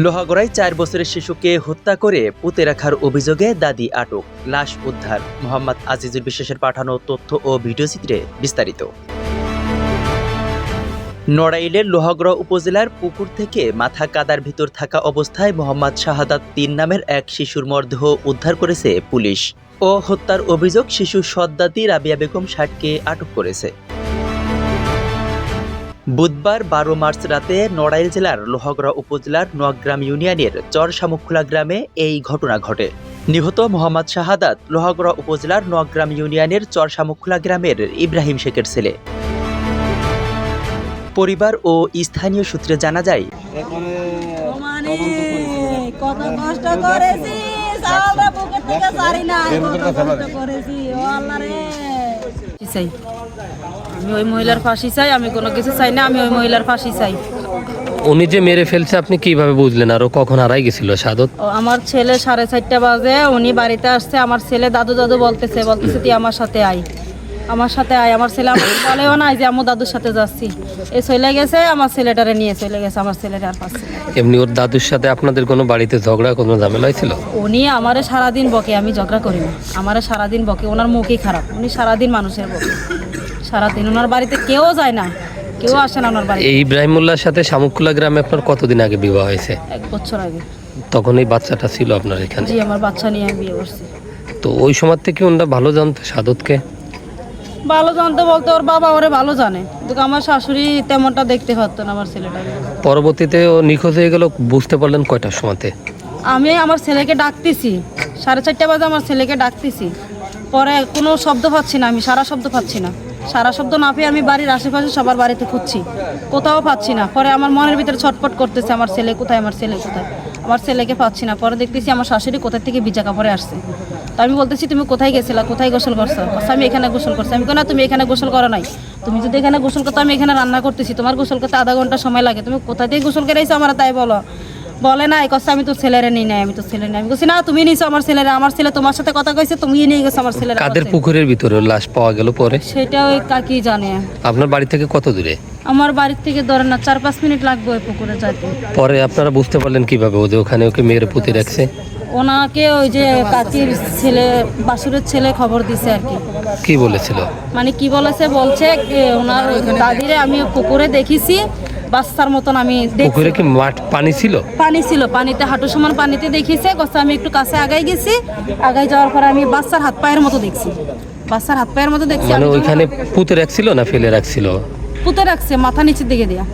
লোহাগড়ায় 4 বছরের শিশুকে হত্যা করে পুঁতে রাখার অভিযোগে দাদি আটক, লাশ উদ্ধার। মোহাম্মদ আজিজুল বিশ্বাসের পাঠানো তথ্য ও ভিডিওচিত্রে বিস্তারিত। নড়াইলের লোহাগড়া উপজেলার পুকুর থেকে মাথা কাদার ভিতর থাকা অবস্থায় মোহাম্মদ শাহাদাত 3 নামের এক শিশুর মরদেহ উদ্ধার করেছে পুলিশ ও হত্যার অভিযোগ শিশু সৎদাদি রাবিয়া বেগম 60কে আটক করেছে। বুধবার 12 মার্চ রাতে নড়াইল জেলার লোহাগড়া উপজেলার নোয়াগ্রাম ইউনিয়নের চরশামুখখোলা গ্রামে এই ঘটনা ঘটে। নিহত মোহাম্মদ শাহাদাত লোহাগড়া উপজেলার নোয়াগ্রাম ইউনিয়নের চরশামুখখোলা গ্রামের ইব্রাহিম শেখের ছেলে। পরিবার ও স্থানীয় সূত্রে জানা যায়, আমি ওই মহিলার ফাঁসি চাই, আমি কোনো কিছু চাই না, আমি ওই মহিলার ফাঁসি চাই। উনি যে মেরে ফেলছে আপনি কিভাবে বুঝলেন? আর ও কখন হারাই গেছিল শাহাদত? আমার ছেলে 4:30 বাজে উনি বাড়িতে আসছে। আমার ছেলে দাদু দাদু বলতেছে তুই আমার সাথে আয়, আমার সাথে আয়। আমার ছেলে বলেও না যে আমি দাদুর সাথে যাচ্ছি। এ চলে গেছে, আমার ছেলেটারে নিয়ে চলে গেছে। আমার ছেলেটা আর পাচ্ছে না। এমনি ওর দাদুর সাথে আপনাদের কোনো বাড়িতে ঝগড়া, কোনো ঝামেলা হয়েছিল? উনি আমারে সারাদিন বকে, আমি ঝগড়া করি না। আমারে সারাদিন বকে, ওনার মুখই খারাপ। উনি সারাদিন মানুষের বকে, সারাদিন। ওনার বাড়িতে কেউ যায় না, কেউ আসে না ওনার বাড়িতে। এই ইব্রাহিমুল্লাহর সাথে শামুখখোলা গ্রামে আপনার কতদিন আগে বিবাহ হয়েছে? 1 বছর আগে। তখন এই বাচ্চাটা ছিল আপনার এখানে? জি, আমার বাচ্চা নিয়ে আমি বিয়ে করছি। তো ওই সময় থেকে ওনারা ভালো জানতো শাহাদতকে? ভালো জানতে বলতে ওর বাবা ওরে ভালো জানে, কিন্তু আমার শাশুড়ি তেমনটা দেখতে পারতো না আমার ছেলেটাকে। পরবর্তীতে ও নিখোঁজ হয়ে গেল, বুঝতে পারলেন কয়টার সময়তে? আমি আমার ছেলেকে ডাকতেছি 4:30 বাজে, আমার ছেলেকে ডাকতেছি। পরে কোনো শব্দ পাচ্ছি না, আমি সারা শব্দ পাচ্ছি না। সারা শব্দ না পেয়ে আমি বাড়ির আশেপাশে সবার বাড়িতে খুঁজছি, কোথাও পাচ্ছি না। পরে আমার মনের ভিতরে ছটফট করতেছে, আমার ছেলে কোথায়, আমার ছেলে কোথায়, আমার ছেলেকে পাচ্ছি না। পরে দেখতেছি আমার শাশুড়ি কোথা থেকে ভিজা কাপড়ে আসছে। তো আমি বলতেছি তুমি কোথায় গেছিলা, কোথায় গোসল করছো? আমি এখানে গোসল করছি। আমি না, তুমি এখানে গোসল করো নাই। তুমি যদি এখানে গোসল করতো, আমি এখানে রান্না করতেছি। তোমার গোসল করতে আধা ঘন্টা সময় লাগে, তুমি কোথা থেকে গোসল করে এসো আমার তাই বলো। বলে না, এই কথা আমি তো ছেলেরে নিই নাই, আমি তো ছেলে নেই। আমি বলছি না, তুমি নিয়েছো আমার ছেলেরা। আমার ছেলে তোমার সাথে কথা কইছে, তুমি নিয়ে গেছো আমার ছেলেরা। কাদের পুকুরের ভিতরে লাশ পাওয়া গেল পরে? সেটা ওই কাকি জানে। আপনার বাড়ি থেকে কত দূরে? আমার বাড়ি থেকে ধরেন না 4-5 মিনিট লাগবে ওই পুকুরে যেতে। পরে আপনারা বুঝতে পারলেন কিভাবে ও যে ওখানে ওকে মেরে পুঁতে রাখছে? ওনাকে ওই যে কাকির ছেলে, বাসুরের ছেলে খবর দিছে আর কি। কি বলেছিল? মানে কি বলেছে, বলছে ওনার দাদিরে আমি পুকুরে দেখেছি বাচ্চার মতন। আমি পুকুরে কি মাঠ পানি ছিল? পানি ছিল, পানিতে হাঁটু সমান পানিতে দেখিছে। আমি একটু কাছে আগাই গেছি, আগাই যাওয়ার পরে আমি বাচ্চার হাত পায়ের মতো দেখছি, বাচ্চার হাত পায়ের মতো দেখছি। মানে ওইখানে পুঁতে রাখছিল না ফেলে রাখছিল? পুঁতে রাখছে, মাথা নিচের দিকে দিয়া।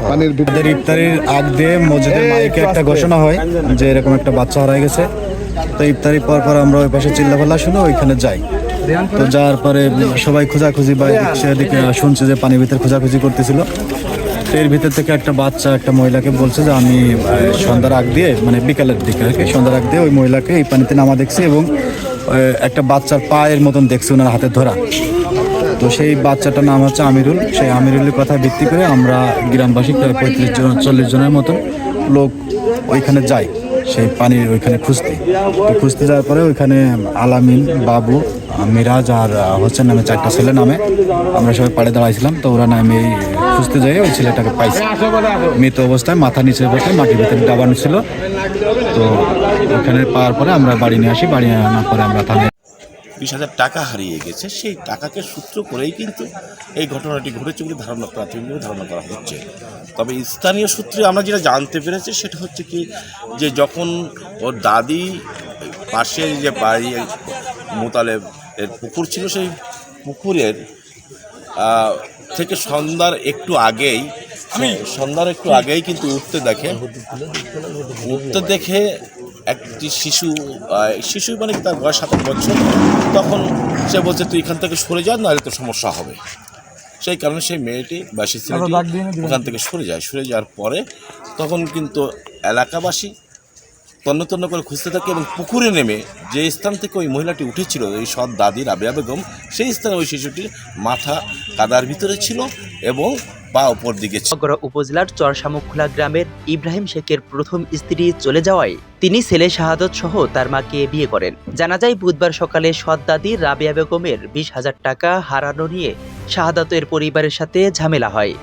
পানির ভিতরে ইফতারির আগ দিয়ে মসজিদের মাইকে একটা ঘোষণা হয় যে এরকম একটা বাচ্চা হারাই গেছে। তো ইফতারির পর আমরা ওই পাশে চিল্লাপাল্লা শুনে ওইখানে যাই। তো যাওয়ার পরে সবাই খোঁজাখুঁজি বা সেদিকে শুনছে যে পানির ভিতরে খোঁজাখুঁজি করতেছিল। তো এর ভিতর থেকে একটা বাচ্চা একটা মহিলাকে বলছে যে আমি সন্ধ্যার আগ দিয়ে, মানে বিকালের দিকে আর কি, সন্ধ্যার আগ দিয়ে ওই মহিলাকে এই পানিতে নামা দেখছি এবং একটা বাচ্চার পায়ের মতন দেখছি ওনার হাতে ধরা। তো সেই বাচ্চাটার নাম হচ্ছে আমিরুল। সেই আমিরুলের কথা ভিত্তি করে আমরা গ্রামবাসী প্রায় 35-40 জনের মতন লোক ওইখানে যাই সেই পানির ওইখানে খুঁজতে যাওয়ার পরে ওইখানে আলামিন, বাবু, মিরাজ আর হোসেন নামে 4টা ছেলে নামে আমরা সবাই পাড়ে দাঁড়াইছিলাম। তো ওরা নামে খুঁজতে যাই ওই ছেলেটাকে পাইছি মৃত অবস্থায়, মাথা নিচে বসে মাটির ভিতরে ডাবানো ছিল। তো ওখানে পাওয়ার পরে আমরা বাড়ি নিয়ে আসি। বাড়ি আনার পরে আমরা থানায় 20,000 টাকা হারিয়ে গেছে। সেই টাকাকে সূত্র করেই কিন্তু এই ঘটনাটি ঘটেছে বলে প্রাথমিকভাবে ধারণা করা হচ্ছে। তবে স্থানীয় সূত্রে আমরা যেটা জানতে পেরেছি সেটা হচ্ছে কি, যে যখন ওর দাদি পাশের যে বাড়ি মোতালেব এর পুকুর ছিল, সেই পুকুরের থেকে সন্ধ্যার একটু আগেই কিন্তু উঠতে দেখে একটি শিশু মানে তার বয়স 7 বছর। তখন সে বলছে তুই এখান থেকে সরে যা, নাহলে তো সমস্যা হবে। সেই কারণে সেই মেয়েটি বা সেই ছেলেটি ওখান থেকে সরে যাওয়ার পরে তখন কিন্তু এলাকাবাসী তন্ন করে খুঁজতে থাকে এবং পুকুরে নেমে যে স্থান থেকে ওই মহিলাটি উঠেছিল, এই সৎ দাদি রাবিয়া বেগম, সেই স্থানে ওই শিশুটির মাথা কাদার ভিতরে ছিল এবং পা উপর দিকে। লোহাগড়া উপজেলার চরশামুখখোলা গ্রামের ইব্রাহিম শেখের প্রথম স্ত্রী চলে যাওয়ায় তিনি ছেলে শাহাদত সহ তার মাকে বিয়ে করেন। জানা যায় বুধবার সকালে সৎ দাদি রাবিয়া বেগমের 20,000 টাকা হারানো নিয়ে শাহাদাতের পরিবারের সাথে ঝামেলা হয়।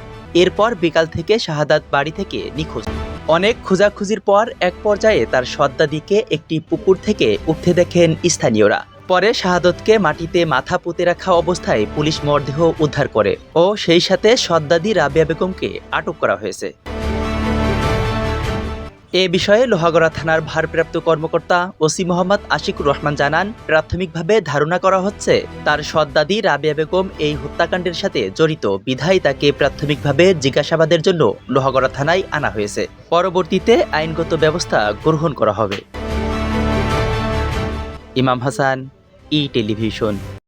এরপর বিকাল থেকে শাহাদাত বাড়ি থেকে নিখোঁজ। অনেক খোঁজাখুঁজির পর এক পর্যায়ে তার সৎদাদিকে একটি পুকুর থেকে উঠতে দেখেন স্থানীয়রা। পরে শাহাদতকে মাটিতে মাথা পুঁতে রাখা অবস্থায় পুলিশ মরদেহ উদ্ধার করে ও সেই সাথে সৎদাদি রাবেয়া বেগমকে আটক করা হয়েছে। এ বিষয়ে লোহাগড়া থানার ভারপ্রাপ্ত কর্মকর্তা ওসি মোহাম্মদ আশিকুর রহমান জানান, প্রাথমিকভাবে ধারণা করা হচ্ছে তার সৎদাদি রাবেয়া বেগম এই হত্যাকাণ্ডের সাথে জড়িত বিধায় তাকে প্রাথমিকভাবে জিজ্ঞাসাবাদের জন্য লোহাগড়া থানায় আনা হয়েছে। পরবর্তীতে আইনগত ব্যবস্থা গ্রহণ করা হবে। ইমাম হাসান, ই টেলিভিশন।